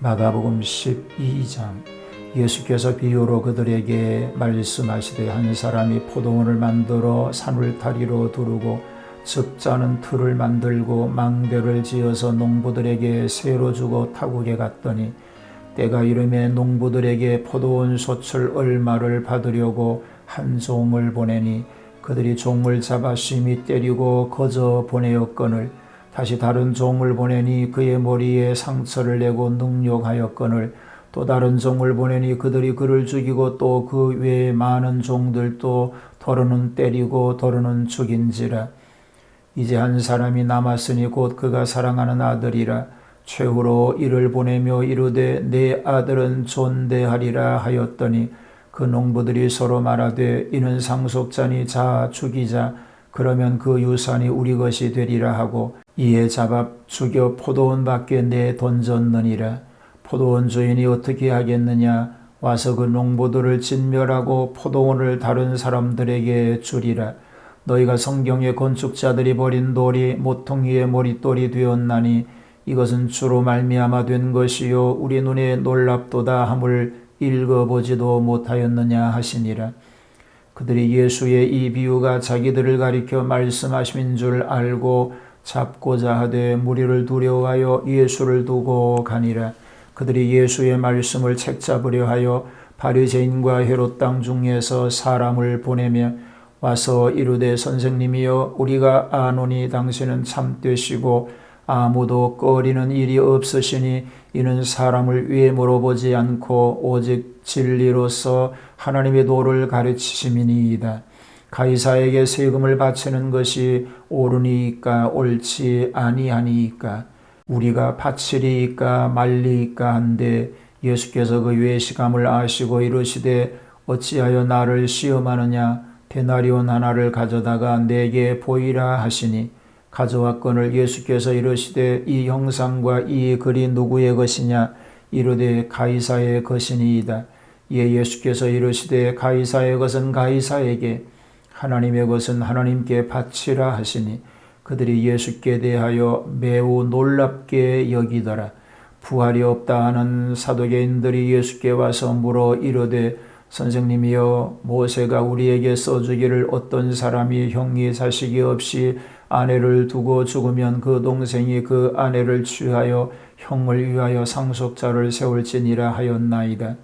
마가복음 12장. 예수께서 비유로 그들에게 말씀하시되 한 사람이 포도원을 만들어 산울타리로 두르고 즙자는 틀을 만들고 망대를 지어서 농부들에게 세로 주고 타국에 갔더니 때가 이르매 농부들에게 포도원 솥을 얼마를 받으려고 한 종을 보내니 그들이 종을 잡아 심히 때리고 거저 보내었거늘 다시 다른 종을 보내니 그의 머리에 상처를 내고 능욕하였거늘 또 다른 종을 보내니 그들이 그를 죽이고 또 그 외에 많은 종들도 더러는 때리고 더러는 죽인지라. 이제 한 사람이 남았으니 곧 그가 사랑하는 아들이라. 최후로 이를 보내며 이르되 내 아들은 존대하리라 하였더니 그 농부들이 서로 말하되 이는 상속자니 자 죽이자. 그러면 그 유산이 우리 것이 되리라 하고 이에 잡아 죽여 포도원 밖에 내 던졌느니라. 포도원 주인이 어떻게 하겠느냐. 와서 그 농부들을 진멸하고 포도원을 다른 사람들에게 주리라. 너희가 성경의 건축자들이 버린 돌이 모퉁이의 머릿돌이 되었나니 이것은 주로 말미암아 된 것이요 우리 눈에 놀랍도다 함을 읽어보지도 못하였느냐 하시니라. 그들이 예수의 이 비유가 자기들을 가리켜 말씀하심인 줄 알고 잡고자 하되 무리를 두려워하여 예수를 두고 가니라. 그들이 예수의 말씀을 책잡으려 하여 바리새인과 헤롯 땅 중에서 사람을 보내며 와서 이르되 선생님이여 우리가 아노니 당신은 참되시고 아무도 꺼리는 일이 없으시니 이는 사람을 위험으로 보지 않고 오직 진리로서 하나님의 도를 가르치심이니이다. 가이사에게 세금을 바치는 것이 옳으니이까 옳지 아니하니이까 우리가 바치리이까 말리이까 한데 예수께서 그 외식함을 아시고 이르시되 어찌하여 나를 시험하느냐. 데나리온 하나를 가져다가 내게 보이라 하시니 가져왔거늘 예수께서 이르시되 이 형상과 이 글이 누구의 것이냐. 이르되 가이사의 것이니이다. 이에 예수께서 이르시되 가이사의 것은 가이사에게 하나님의 것은 하나님께 바치라 하시니 그들이 예수께 대하여 매우 놀랍게 여기더라. 부활이 없다 하는 사두개인들이 예수께 와서 물어 이르되 선생님이여 모세가 우리에게 써주기를 어떤 사람이 형이 자식이 없이 아내를 두고 죽으면 그 동생이 그 아내를 취하여 형을 위하여 상속자를 세울지니라 하였나이다.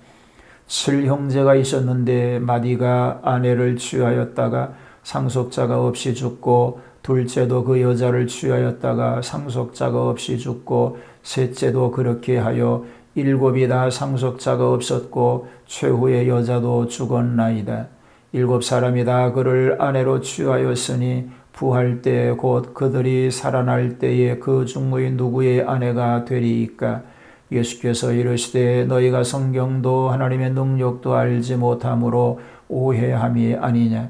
7형제가 있었는데 마디가 아내를 취하였다가 상속자가 없이 죽고 둘째도 그 여자를 취하였다가 상속자가 없이 죽고 셋째도 그렇게 하여 7이 다 상속자가 없었고 최후의 여자도 죽었나이다. 7사람이 다 그를 아내로 취하였으니 부할 때 곧 그들이 살아날 때에 그 중의 누구의 아내가 되리이까. 예수께서 이르시되 너희가 성경도 하나님의 능력도 알지 못함으로 오해함이 아니냐.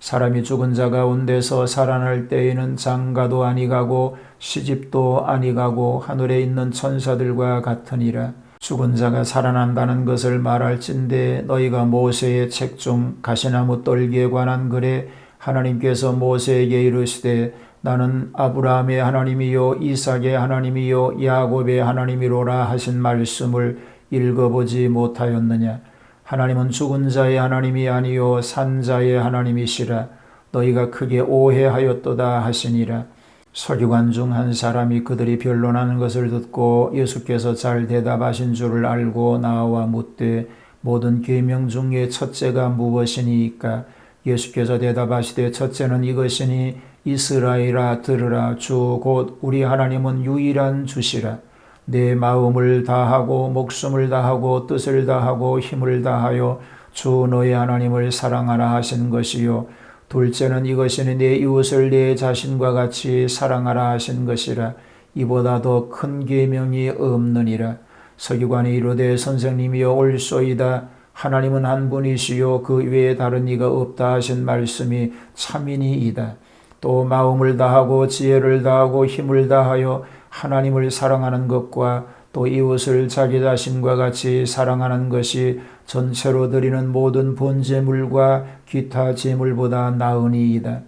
사람이 죽은 자 가운데서 살아날 때에는 장가도 아니가고 시집도 아니가고 하늘에 있는 천사들과 같으니라. 죽은 자가 살아난다는 것을 말할진대 너희가 모세의 책 중 가시나무 떨기에 관한 글에 하나님께서 모세에게 이르시되 나는 아브라함의 하나님이요 이삭의 하나님이요 야곱의 하나님이로라 하신 말씀을 읽어보지 못하였느냐. 하나님은 죽은 자의 하나님이 아니요 산 자의 하나님이시라. 너희가 크게 오해하였도다 하시니라. 서기관 중 한 사람이 그들이 변론하는 것을 듣고 예수께서 잘 대답하신 줄을 알고 나와 묻되 모든 계명 중에 첫째가 무엇이니이까. 예수께서 대답하시되 첫째는 이것이니 이스라엘아 들으라. 주 곧 우리 하나님은 유일한 주시라. 내 마음을 다하고 목숨을 다하고 뜻을 다하고 힘을 다하여 주 너의 하나님을 사랑하라 하신 것이요. 둘째는 이것이니 내 이웃을 내 자신과 같이 사랑하라 하신 것이라. 이보다 더 큰 계명이 없느니라. 서기관이 이르되 선생님이여 옳소이다. 하나님은 한 분이시요 그 외에 다른 이가 없다 하신 말씀이 참이니이다. 또 마음을 다하고 지혜를 다하고 힘을 다하여 하나님을 사랑하는 것과 또 이웃을 자기 자신과 같이 사랑하는 것이 전체로 드리는 모든 번제물과 기타 제물보다 나으니이다.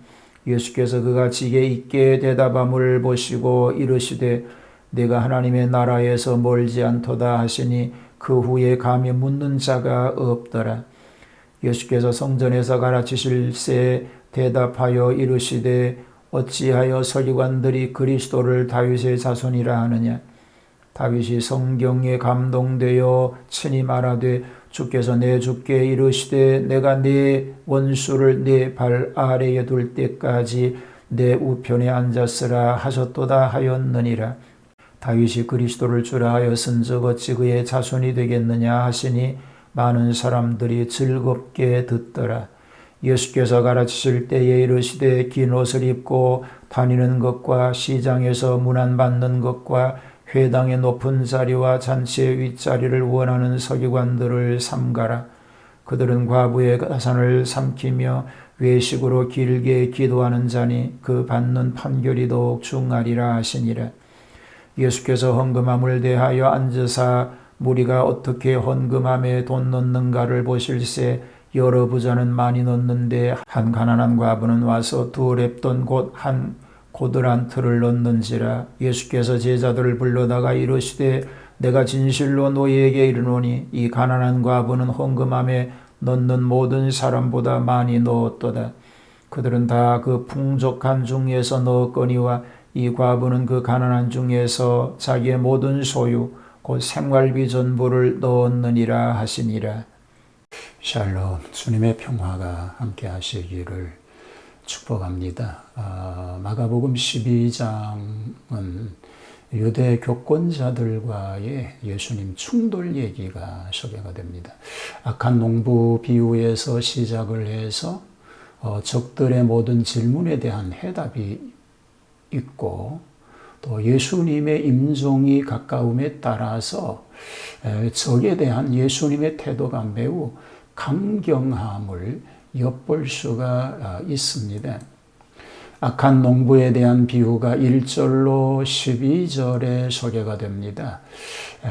예수께서 그가 지게 있게 대답함을 보시고 이르시되 내가 하나님의 나라에서 멀지 않도다 하시니 그 후에 감히 묻는 자가 없더라. 예수께서 성전에서 가르치실새 대답하여 이르시되 어찌하여 서기관들이 그리스도를 다윗의 자손이라 하느냐. 다윗이 성경에 감동되어 친히 말하되 주께서 내 주께 이르시되 내가 네 원수를 네 발 아래에 둘 때까지 내 우편에 앉았으라 하셨도다 하였느니라. 다윗이 그리스도를 주라 하였은즉 어찌 그의 자손이 되겠느냐 하시니 많은 사람들이 즐겁게 듣더라. 예수께서 가르치실 때에 이르시되 긴 옷을 입고 다니는 것과 시장에서 문안받는 것과 회당의 높은 자리와 잔치의 윗자리를 원하는 서기관들을 삼가라. 그들은 과부의 가산을 삼키며 외식으로 길게 기도하는 자니 그 받는 판결이 더욱 중하리라 하시니라. 예수께서 헌금함을 대하여 앉으사 무리가 어떻게 헌금함에 돈 넣는가를 보실새 여러 부자는 많이 넣는데 한 가난한 과부는 와서 2렙돈 곧 한 고들한 틀을 넣는지라. 예수께서 제자들을 불러다가 이르시되 내가 진실로 너희에게 이르노니 이 가난한 과부는 헌금함에 넣는 모든 사람보다 많이 넣었도다. 그들은 다 그 풍족한 중에서 넣었거니와 이 과부는 그 가난한 중에서 자기의 모든 소유 곧 생활비 전부를 넣었느니라 하시니라. 샬롬. 주님의 평화가 함께 하시기를 축복합니다. 마가복음 12장은 유대 교권자들과의 예수님 충돌 얘기가 소개가 됩니다. 악한 농부 비유에서 시작을 해서 적들의 모든 질문에 대한 해답이 있고 또 예수님의 임종이 가까움에 따라서 적에 대한 예수님의 태도가 매우 강경함을 엿볼 수가 있습니다. 악한 농부에 대한 비유가 1절로 12절에 소개가 됩니다.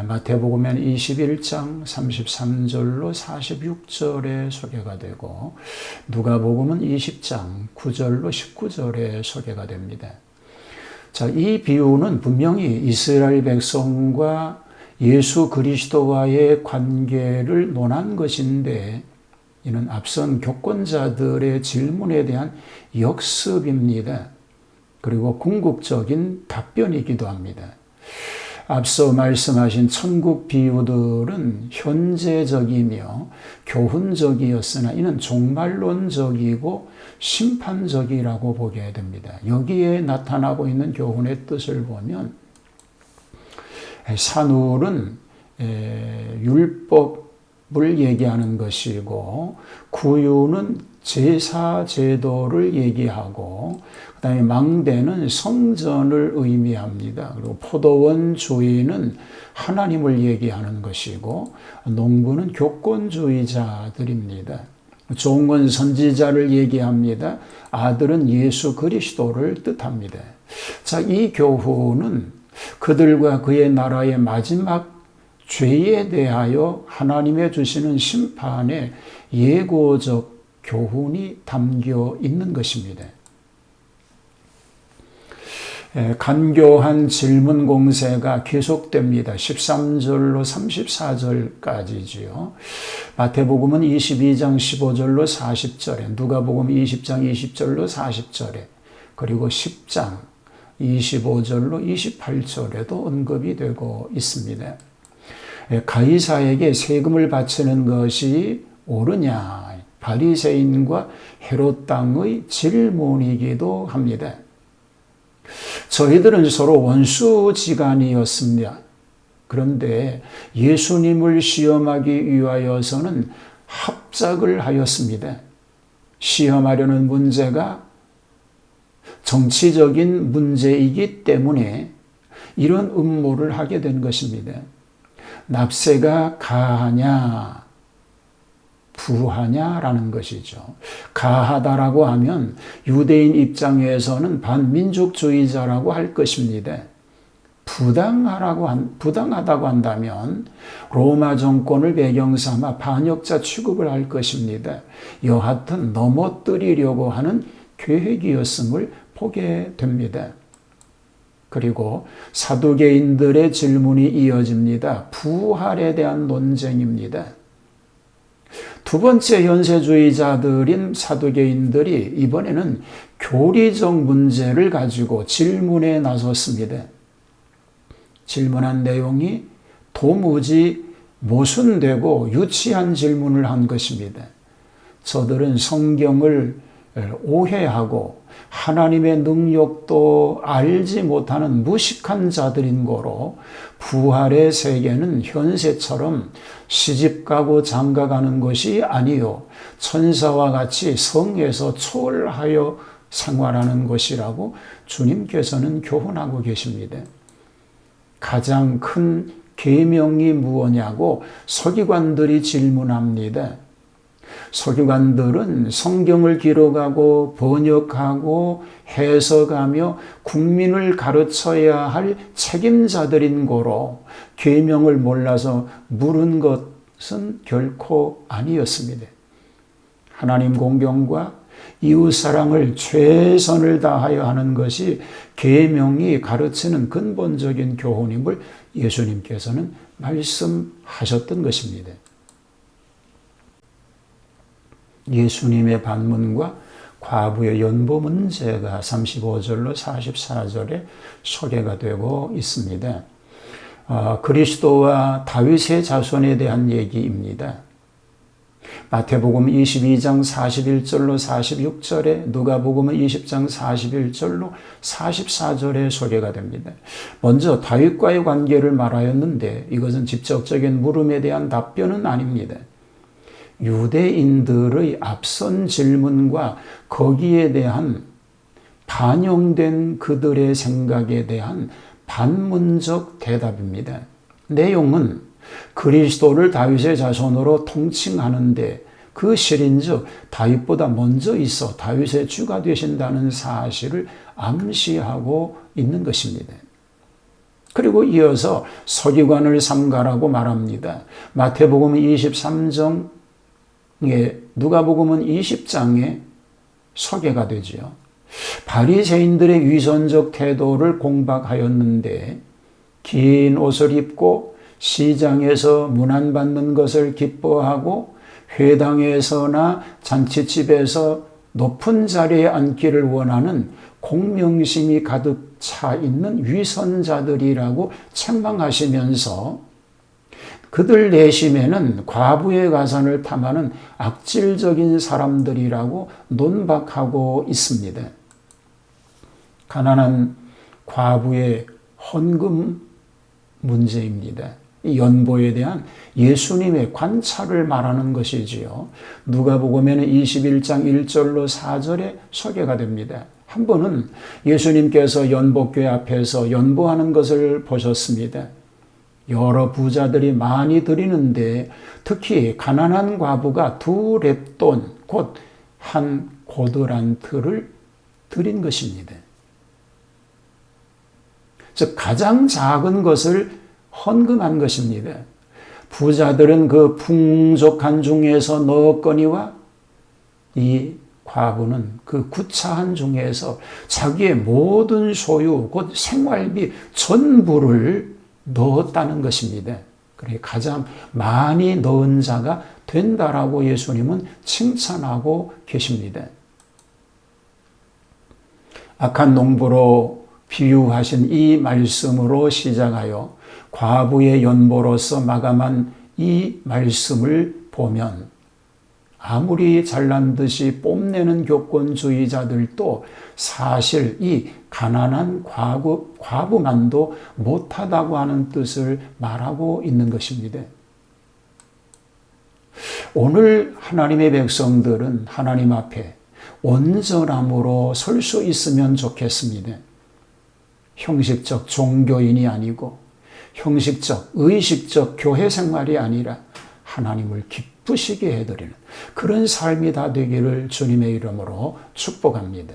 마태복음엔 21장 33절로 46절에 소개가 되고 누가복음은 20장 9절로 19절에 소개가 됩니다. 자, 이 비유는 분명히 이스라엘 백성과 예수 그리스도와의 관계를 논한 것인데 이는 앞선 교권자들의 질문에 대한 역습입니다. 그리고 궁극적인 답변이기도 합니다. 앞서 말씀하신 천국 비유들은 현재적이며 교훈적이었으나 이는 종말론적이고 심판적이라고 보게 됩니다. 여기에 나타나고 있는 교훈의 뜻을 보면 산울은 율법을 얘기하는 것이고 구유는 제사 제도를 얘기하고 그다음에 망대는 성전을 의미합니다. 그리고 포도원 주인은 하나님을 얘기하는 것이고 농부는 교권주의자들입니다. 종은 선지자를 얘기합니다. 아들은 예수 그리스도를 뜻합니다. 자, 이 교훈은 그들과 그의 나라의 마지막 죄에 대하여 하나님의 주시는 심판의 예고적 교훈이 담겨 있는 것입니다. 간교한 질문 공세가 계속됩니다. 13절로 34절까지지요. 마태복음은 22장 15절로 40절에, 누가복음 20장 20절로 40절에, 그리고 10장 25절로 28절에도 언급이 되고 있습니다. 가이사에게 세금을 바치는 것이 옳으냐, 바리새인과 헤롯 당의 질문이기도 합니다. 저희들은 서로 원수지간이었습니다. 그런데 예수님을 시험하기 위하여서는 합작을 하였습니다. 시험하려는 문제가 정치적인 문제이기 때문에 이런 음모를 하게 된 것입니다. 납세가 가하냐 부하냐라는 것이죠. 가하다라고 하면 유대인 입장에서는 반민족주의자라고 할 것입니다. 부당하다고 한다면 로마 정권을 배경 삼아 반역자 취급을 할 것입니다. 여하튼 넘어뜨리려고 하는 계획이었음을 보게 됩니다. 그리고 사두개인들의 질문이 이어집니다. 부활에 대한 논쟁입니다. 두 번째 현세주의자들인 사두개인들이 이번에는 교리적 문제를 가지고 질문에 나섰습니다. 질문한 내용이 도무지 모순되고 유치한 질문을 한 것입니다. 저들은 성경을 오해하고 하나님의 능력도 알지 못하는 무식한 자들인 거로 부활의 세계는 현세처럼 시집가고 장가가는 것이 아니요 천사와 같이 성에서 초월하여 생활하는 것이라고 주님께서는 교훈하고 계십니다. 가장 큰 계명이 무엇냐고 서기관들이 질문합니다. 서기관들은 성경을 기록하고 번역하고 해석하며 국민을 가르쳐야 할 책임자들인 거로 계명을 몰라서 물은 것은 결코 아니었습니다. 하나님 공경과 이웃사랑을 최선을 다하여 하는 것이 계명이 가르치는 근본적인 교훈임을 예수님께서는 말씀하셨던 것입니다. 예수님의 반문과 과부의 연보 문제가 35절로 44절에 소개가 되고 있습니다. 그리스도와 다윗의 자손에 대한 얘기입니다. 마태복음 22장 41절로 46절에 누가복음 20장 41절로 44절에 소개가 됩니다. 먼저 다윗과의 관계를 말하였는데 이것은 직접적인 물음에 대한 답변은 아닙니다. 유대인들의 앞선 질문과 거기에 대한 반영된 그들의 생각에 대한 반문적 대답입니다. 내용은 그리스도를 다윗의 자손으로 통칭하는데 그 실인즉 다윗보다 먼저 있어 다윗의 주가 되신다는 사실을 암시하고 있는 것입니다. 그리고 이어서 서기관을 삼가라고 말합니다. 마태복음 23장 누가복음은 20장에 소개가 되지요. 바리새인들의 위선적 태도를 공박하였는데 긴 옷을 입고 시장에서 문안받는 것을 기뻐하고 회당에서나 잔치집에서 높은 자리에 앉기를 원하는 공명심이 가득 차 있는 위선자들이라고 책망하시면서 그들 내심에는 과부의 가산을 탐하는 악질적인 사람들이라고 논박하고 있습니다. 가난한 과부의 헌금 문제입니다. 이 연보에 대한 예수님의 관찰을 말하는 것이지요. 누가복음에는 21장 1절로 4절에 소개가 됩니다. 한 번은 예수님께서 연복궤 앞에서 연보하는 것을 보셨습니다. 여러 부자들이 많이 드리는데 특히 가난한 과부가 2렙돈 곧 한 고드란트를 드린 것입니다. 즉 가장 작은 것을 헌금한 것입니다. 부자들은 그 풍족한 중에서 넣었거니와 이 과부는 그 구차한 중에서 자기의 모든 소유 곧 생활비 전부를 넣었다는 것입니다. 그러니까 가장 많이 넣은 자가 된다라고 예수님은 칭찬하고 계십니다. 악한 농부로 비유하신 이 말씀으로 시작하여 과부의 연보로서 마감한 이 말씀을 보면 아무리 잘난 듯이 뽐내는 교권주의자들도 사실 이 가난한 과부만도 못하다고 하는 뜻을 말하고 있는 것입니다. 오늘 하나님의 백성들은 하나님 앞에 온전함으로 설 수 있으면 좋겠습니다. 형식적 종교인이 아니고 형식적 의식적 교회 생활이 아니라 하나님을 기쁘시게 해드리는 그런 삶이 다 되기를 주님의 이름으로 축복합니다.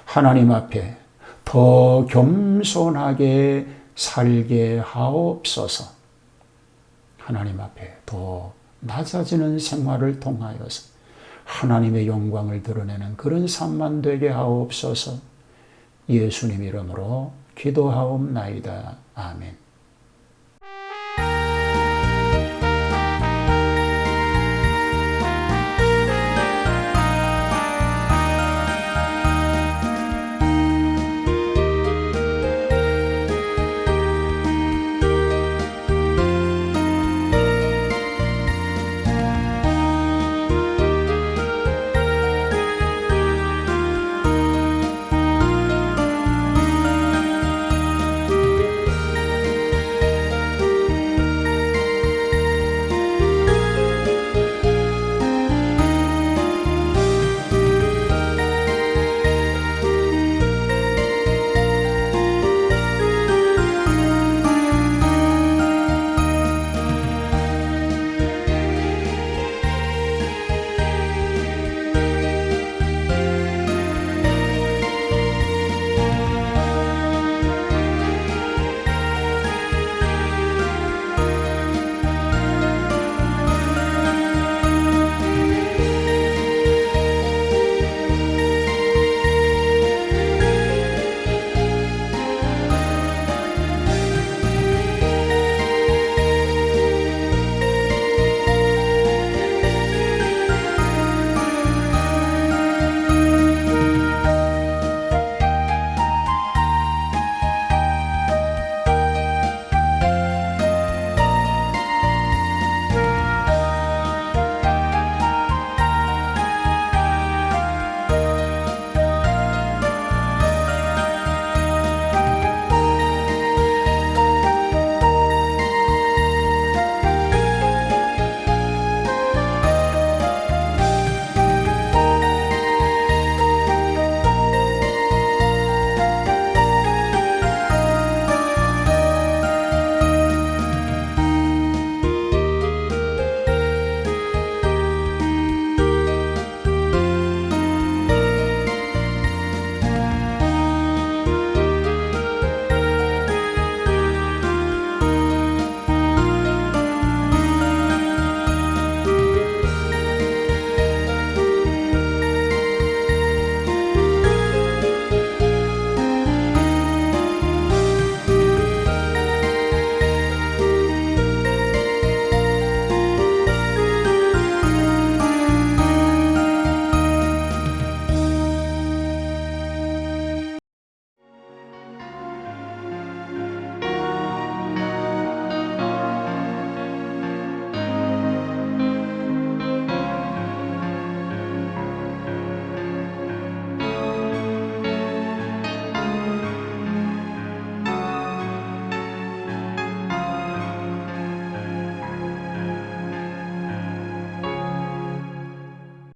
하나님 앞에 더 겸손하게 살게 하옵소서. 하나님 앞에 더 낮아지는 생활을 통하여서 하나님의 영광을 드러내는 그런 삶만 되게 하옵소서. 예수님 이름으로 기도하옵나이다. 아멘.